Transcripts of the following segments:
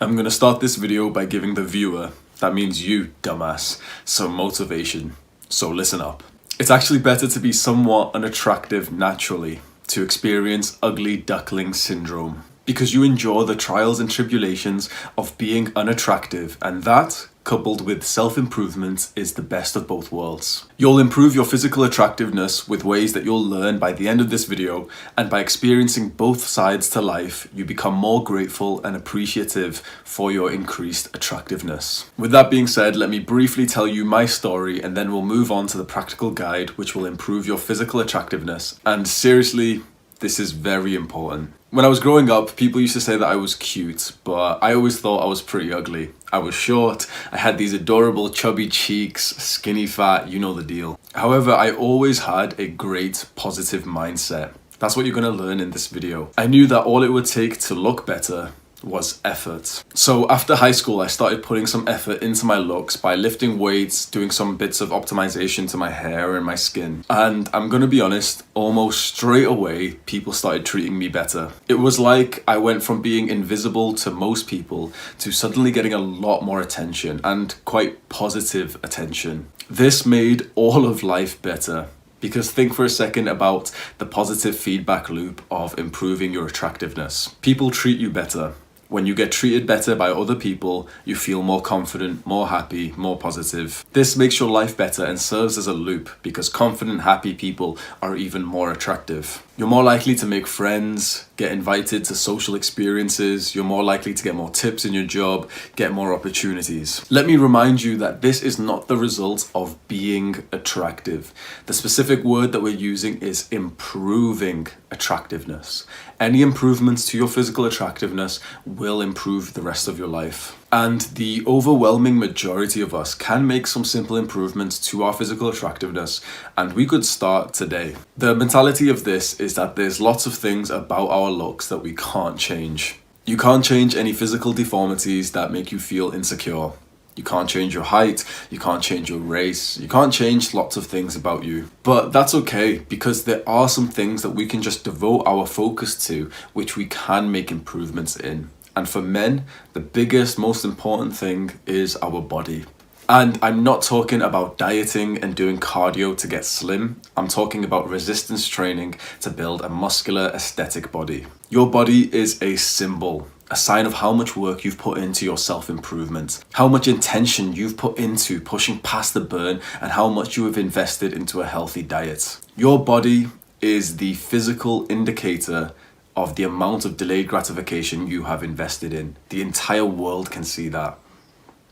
I'm gonna start this video by giving the viewer, that means you, dumbass, some motivation. So listen up. It's actually better to be somewhat unattractive naturally to experience ugly duckling syndrome, because you endure the trials and tribulations of being unattractive, and that, coupled with self-improvement, is the best of both worlds. You'll improve your physical attractiveness with ways that you'll learn by the end of this video, and by experiencing both sides to life, you become more grateful and appreciative for your increased attractiveness. With that being said, let me briefly tell you my story, and then we'll move on to the practical guide which will improve your physical attractiveness. And seriously, this is very important. When I was growing up, people used to say that I was cute, but I always thought I was pretty ugly. I was short, I had these adorable chubby cheeks, skinny fat, you know the deal. However, I always had a great positive mindset. That's what you're gonna learn in this video. I knew that all it would take to look better was effort. So after high school, I started putting some effort into my looks by lifting weights, doing some bits of optimization to my hair and my skin. And I'm gonna be honest, almost straight away, people started treating me better. It was like I went from being invisible to most people to suddenly getting a lot more attention, and quite positive attention. This made all of life better. Because think for a second about the positive feedback loop of improving your attractiveness. People treat you better. When you get treated better by other people, you feel more confident, more happy, more positive. This makes your life better and serves as a loop, because confident, happy people are even more attractive. You're more likely to make friends, get invited to social experiences, you're more likely to get more tips in your job, get more opportunities. Let me remind you that this is not the result of being attractive. The specific word that we're using is improving attractiveness. Any improvements to your physical attractiveness will improve the rest of your life. And the overwhelming majority of us can make some simple improvements to our physical attractiveness, and we could start today. The mentality of this is that there's lots of things about our looks that we can't change. You can't change any physical deformities that make you feel insecure. You can't change your height, you can't change your race, you can't change lots of things about you. But that's okay, because there are some things that we can just devote our focus to, which we can make improvements in. And for men, the biggest, most important thing is our body. And I'm not talking about dieting and doing cardio to get slim. I'm talking about resistance training to build a muscular, aesthetic body. Your body is a symbol, a sign of how much work you've put into your self-improvement, how much intention you've put into pushing past the burn, and how much you have invested into a healthy diet. Your body is the physical indicator of the amount of delayed gratification you have invested in. The entire world can see that.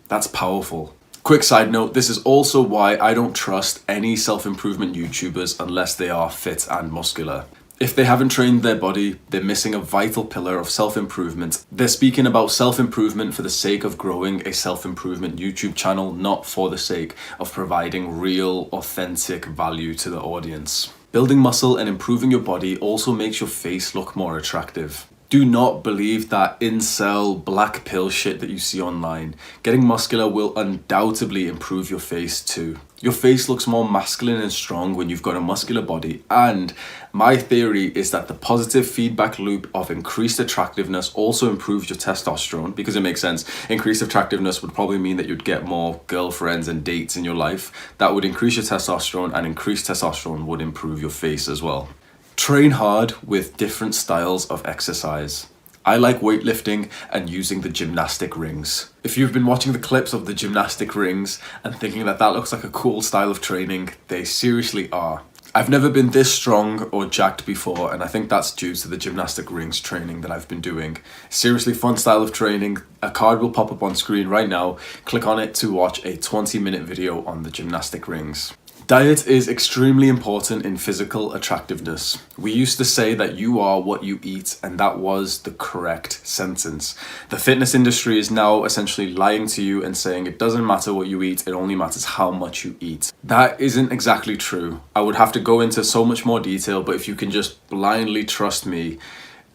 That's powerful. Quick side note, this is also why I don't trust any self-improvement YouTubers unless they are fit and muscular. If they haven't trained their body, they're missing a vital pillar of self-improvement. They're speaking about self-improvement for the sake of growing a self-improvement YouTube channel, not for the sake of providing real, authentic value to the audience. Building muscle and improving your body also makes your face look more attractive. Do not believe that incel black pill shit that you see online. Getting muscular will undoubtedly improve your face too. Your face looks more masculine and strong when you've got a muscular body, and my theory is that the positive feedback loop of increased attractiveness also improves your testosterone, because it makes sense. Increased attractiveness would probably mean that you'd get more girlfriends and dates in your life. That would increase your testosterone, and increased testosterone would improve your face as well. Train hard with different styles of exercise. I like weightlifting and using the gymnastic rings. If you've been watching the clips of the gymnastic rings and thinking that that looks like a cool style of training, they seriously are. I've never been this strong or jacked before, and I think that's due to the gymnastic rings training that I've been doing. Seriously fun style of training. A card will pop up on screen right now. Click on it to watch a 20-minute video on the gymnastic rings. Diet is extremely important in physical attractiveness. We used to say that you are what you eat, and that was the correct sentence. The fitness industry is now essentially lying to you and saying it doesn't matter what you eat, it only matters how much you eat. That isn't exactly true. I would have to go into so much more detail, but if you can just blindly trust me,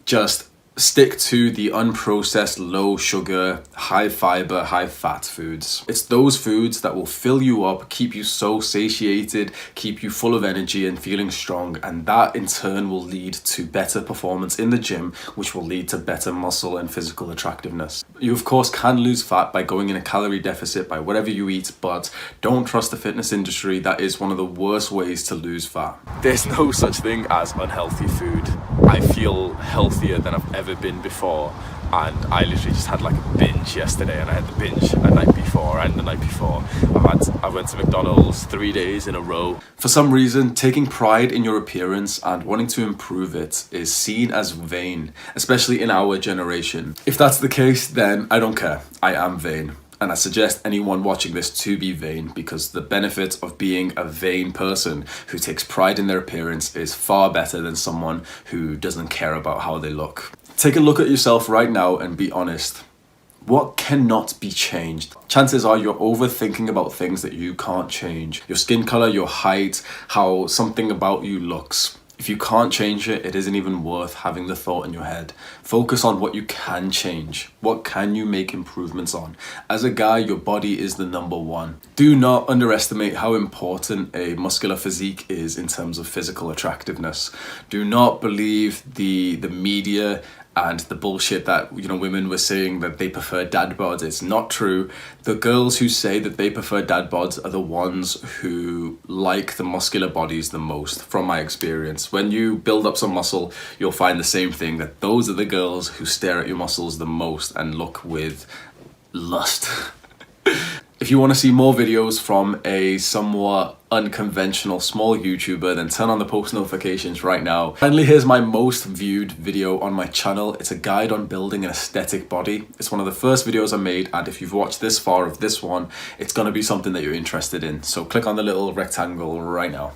just Stick to the unprocessed, low sugar, high fiber, high fat foods. It's those foods that will fill you up, keep you so satiated, keep you full of energy and feeling strong, and that in turn will lead to better performance in the gym, which will lead to better muscle and physical attractiveness. You of course can lose fat by going in a calorie deficit by whatever you eat, but don't trust the fitness industry. That is one of the worst ways to lose fat. There's no such thing as unhealthy food. I feel healthier than I've ever been before, and I literally just had like a binge yesterday, and I had the binge the night before and the night before. I went to McDonald's 3 days in a row. For some reason, taking pride in your appearance and wanting to improve it is seen as vain, especially in our generation. If that's the case, then I don't care. I am vain. And I suggest anyone watching this to be vain, because the benefit of being a vain person who takes pride in their appearance is far better than someone who doesn't care about how they look. Take a look at yourself right now and be honest. What cannot be changed? Chances are you're overthinking about things that you can't change. Your skin color, your height, how something about you looks. If you can't change it, it isn't even worth having the thought in your head. Focus on what you can change. What can you make improvements on? As a guy, your body is the number one. Do not underestimate how important a muscular physique is in terms of physical attractiveness. Do not believe the media and the bullshit that, women were saying that they prefer dad bods. It's not true. The girls who say that they prefer dad bods are the ones who like the muscular bodies the most, from my experience. When you build up some muscle, you'll find the same thing, that those are the girls who stare at your muscles the most and look with lust. If you want to see more videos from a somewhat unconventional small YouTuber, then turn on the post notifications right now. Finally, here's my most viewed video on my channel. It's a guide on building an aesthetic body. It's one of the first videos I made, and if you've watched this far of this one, it's going to be something that you're interested in. So click on the little rectangle right now.